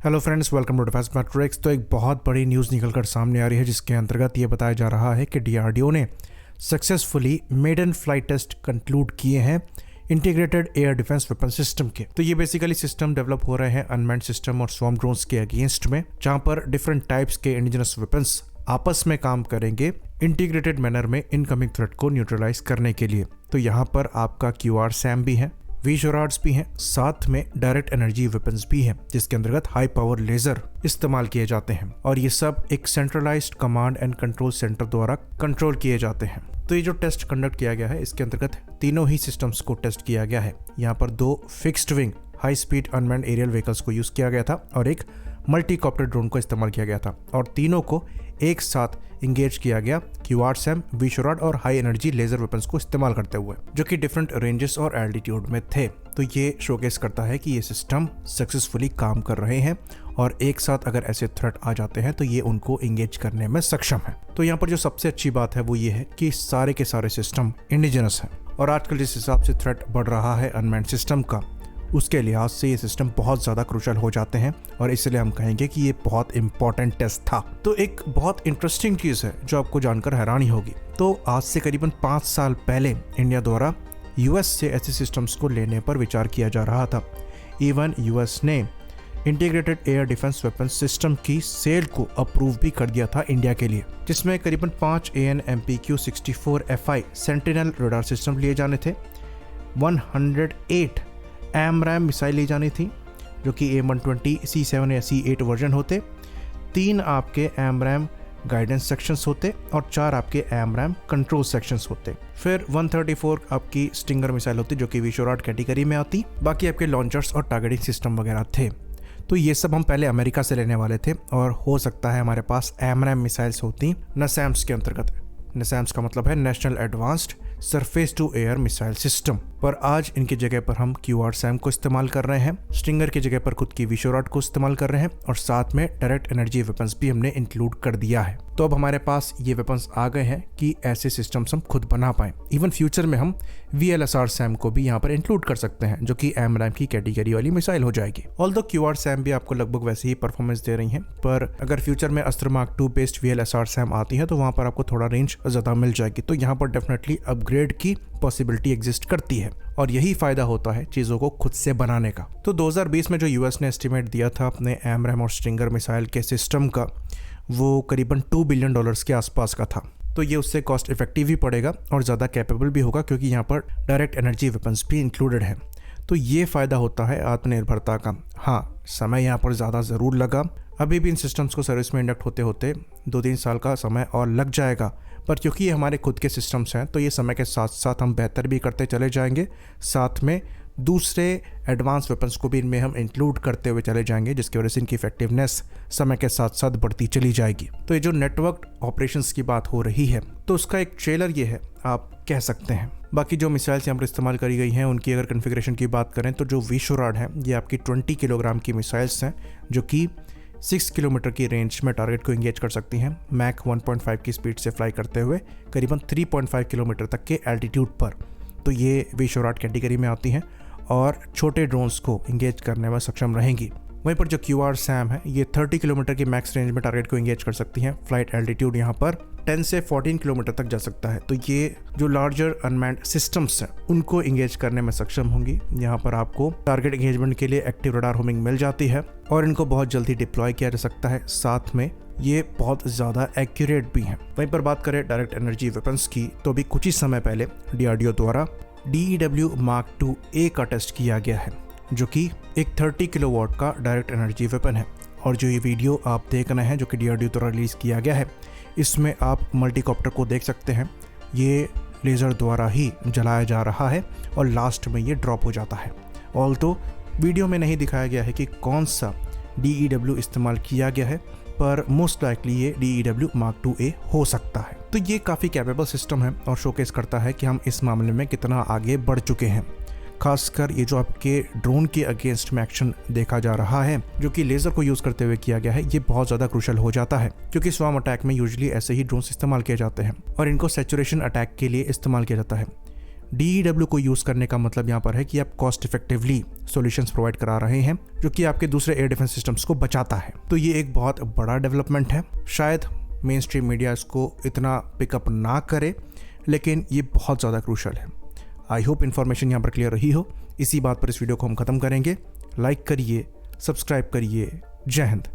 Hello friends, welcome to defence matrix. तो एक बहुत बड़ी न्यूज़ निकलकर सामने आ रही है जिसके अंतर्गत ये बताया जा रहा है कि डीआरडीओ ने successfully maiden flight test conclude किए हैं integrated air defence weapon system के। तो ये बेसिकली सिस्टम डेवलप हो रहे हैं अनमैन्ड सिस्टम और स्वॉर्म ड्रोन्स के अगेंस्ट में, जहां पर डिफरेंट टाइप्स के इंडिजिनस वेपन्स आपस में काम करेंगे इंटीग्रेटेड मैनर में इनकमिंग थ्रेट को न्यूट्रलाइज करने के लिए। तो यहाँ पर आपका QRSAM भी है, वीशोराड्स भी हैं, साथ में डायरेक्ट एनर्जी वेपन्स भी हैं जिसके अंतर्गत हाई पावर लेजर इस्तेमाल किए जाते हैं और ये सब एक centralised command and control centre द्वारा कंट्रोल किए जाते हैं। तो ये जो टेस्ट कंडक्ट किया गया है इसके अंतर्गत तीनों ही सिस्टम्स को टेस्ट किया गया है। यहाँ पर 2 fixed wing high speed unmanned aerial vehicles को यूज किया गया था और एक मल्टीकॉप्टर ड्रोन को इस्तेमाल किया गया था और तीनों को एक साथ इंगेज किया गया QRSAM, वीशोराड और हाई एनर्जी लेजर वेपन्स को इस्तेमाल करते हुए, जो कि डिफरेंट रेंजेस और एल्टीट्यूड में थे। तो ये शोकेस करता है कि ये सिस्टम सक्सेसफुली काम कर रहे हैं और एक साथ अगर ऐसे थ्रेट आ जाते हैं तो ये उनको इंगेज करने में सक्षम है। तो यहाँ पर जो सबसे अच्छी बात है वो ये है कि सारे के सारे सिस्टम इंडिजिनस हैं और आजकल जिस हिसाब से थ्रेट बढ़ रहा है अनमैन्ड सिस्टम का, उसके लिहाज से ये सिस्टम बहुत ज़्यादा क्रूशल हो जाते हैं और इसलिए हम कहेंगे कि ये बहुत इंपॉर्टेंट टेस्ट था। तो एक बहुत इंटरेस्टिंग चीज़ है जो आपको जानकर हैरानी होगी। तो आज से करीबन 5 साल पहले इंडिया द्वारा US से ऐसे सिस्टम्स को लेने पर विचार किया जा रहा था। इवन US ने integrated air defence weapon system की सेल को अप्रूव भी कर दिया था इंडिया के लिए, जिसमें करीबन 5 AN/MPQ-64FI सेंटिनल रडार सिस्टम लिए जाने थे, 108 AMRAAM मिसाइल ली जानी थी जो कि A120 C7 या C8 वर्जन होते, 3 आपके AMRAAM गाइडेंस सेक्शंस होते और 4 आपके AMRAAM कंट्रोल सेक्शंस होते। फिर 134 आपकी स्टिंगर मिसाइल होती जो कि वीशोराड कैटेगरी में आती। बाकी आपके लॉन्चर्स और टारगेटिंग सिस्टम वगैरह थे। तो ये सब हम पहले अमेरिका से लेने वाले थे और हो सकता है हमारे पास AMRAAM मिसाइल्स होती NASAMS के अंतर्गत। NASAMS का मतलब है national advanced surface to air missile system. पर आज इनकी जगह पर हम QRSAM को इस्तेमाल कर रहे हैं, स्टिंगर की जगह पर खुद की वीशोराड को इस्तेमाल कर रहे हैं और साथ में डायरेक्ट एनर्जी वेपन्स भी हमने इंक्लूड कर दिया है। तो अब हमारे पास ये वेपन्स आ गए हैं कि ऐसे सिस्टम्स हम खुद बना पाएं। इवन फ्यूचर में हम VLSR-SAM को भी यहाँ पर इंक्लूड कर सकते हैं जो कि AMRAAM की कैटेगरी वाली मिसाइल हो जाएगी। ऑल्दो QRSAM भी आपको लगभग वैसे ही परफॉर्मेंस दे रही है, पर अगर फ्यूचर में अस्त्र मार्क 2 बेस्ड VLSR-SAM आती है तो वहाँ पर आपको थोड़ा रेंज ज्यादा मिल जाएगी। तो यहाँ पर डेफिनेटली अपग्रेड की पॉसिबिलिटी एग्जिस्ट करती है और यही फायदा होता है चीजों को खुद से बनाने का। तो 2020 में जो US ने एस्टिमेट दिया था अपने AMRAAM और स्टिंगर मिसाइल के सिस्टम का, वो करीबन $2 बिलियन के आसपास का था। तो ये उससे कॉस्ट इफेक्टिव भी पड़ेगा और ज़्यादा कैपेबल भी होगा क्योंकि यहाँ पर डायरेक्ट एनर्जी वेपन्स भी इंक्लूडेड है। तो ये फ़ायदा होता है आत्मनिर्भरता का। हाँ, समय यहाँ पर ज़्यादा ज़रूर लगा। अभी भी इन सिस्टम्स को सर्विस में इंडक्ट होते होते 2-3 साल का समय और लग जाएगा, पर क्योंकि ये हमारे खुद के सिस्टम्स हैं तो ये समय के साथ साथ हम बेहतर भी करते चले जाएंगे, साथ में दूसरे एडवांस वेपन्स को भी इनमें हम इंक्लूड करते हुए चले जाएंगे, जिसकी वजह से इनकी इफेक्टिवनेस समय के साथ साथ बढ़ती चली जाएगी। तो ये जो नेटवर्क ऑपरेशंस की बात हो रही है तो उसका एक ट्रेलर ये है, आप कह सकते हैं। बाकी जो मिसाइल्स यहाँ पर इस्तेमाल करी गई हैं उनकी अगर कन्फिग्रेशन की बात करें तो जो वीशोराड है ये आपकी 20 किलोग्राम की मिसाइल्स हैं जो कि 6 किलोमीटर की रेंज में टारगेट को इंगेज कर सकती हैं, मैक 1.5 की स्पीड से फ्लाई करते हुए करीबन 3.5 किलोमीटर तक के एल्टीट्यूड पर। तो ये वीशोराड कैटेगरी में आती हैं और छोटे ड्रोन्स को इंगेज करने में सक्षम रहेंगी। वहीं पर जो QRSAM है ये 30 किलोमीटर की मैक्स रेंज में टारगेट को इंगेज कर सकती हैं। फ्लाइट एल्टीट्यूड यहाँ पर 10 से 14 किलोमीटर तक जा सकता है। तो ये जो लार्जर अनमैन्ड सिस्टम्स हैं उनको इंगेज करने में सक्षम होंगी। यहाँ पर आपको टारगेट इंगेजमेंट के लिए एक्टिव रडार होमिंग मिल जाती है और इनको बहुत जल्दी डिप्लॉय किया जा सकता है, साथ में ये बहुत ज़्यादा एक्यूरेट भी हैं। वहीं पर बात करें डायरेक्ट एनर्जी वेपन्स की तो अभी कुछ ही समय पहले DRDO द्वारा DEW Mark 2A का टेस्ट किया गया है जो कि एक 30 किलोवाट का डायरेक्ट एनर्जी वेपन है। और जो ये वीडियो आप देख रहे हैं जो कि DRDO द्वारा रिलीज़ किया गया है, इसमें आप मल्टीकॉप्टर को देख सकते हैं। ये लेज़र द्वारा ही जलाया जा रहा है और लास्ट में ये ड्रॉप हो जाता है। ऑल्दो वीडियो में नहीं दिखाया गया है कि कौन सा DEW इस्तेमाल किया गया है, पर मोस्ट लाइकली ये DEW Mark 2A हो सकता है। तो ये काफ़ी कैपेबल सिस्टम है और शोकेस करता है कि हम इस मामले में कितना आगे बढ़ चुके हैं। खासकर ये जो आपके ड्रोन के अगेंस्ट में एक्शन देखा जा रहा है जो कि लेज़र को यूज़ करते हुए किया गया है, ये बहुत ज़्यादा क्रूशल हो जाता है क्योंकि स्वॉर्म अटैक में यूजुअली ऐसे ही ड्रोन्स इस्तेमाल किए जाते हैं और इनको सैचुरेशन अटैक के लिए इस्तेमाल किया जाता है। DEW को यूज़ करने का मतलब यहाँ पर है कि आप कॉस्ट इफेक्टिवली सॉल्यूशंस प्रोवाइड करा रहे हैं, जो कि आपके दूसरे एयर डिफेंस सिस्टम्स को बचाता है। तो ये एक बहुत बड़ा डेवलपमेंट है। शायद मेन स्ट्रीम मीडिया इसको इतना पिकअप ना करे, लेकिन ये बहुत ज़्यादा क्रूशल है। आई होप इन्फॉर्मेशन यहाँ पर क्लियर रही हो। इसी बात पर इस वीडियो को हम ख़त्म करेंगे। लाइक करिए, सब्सक्राइब करिए। जय हिंद।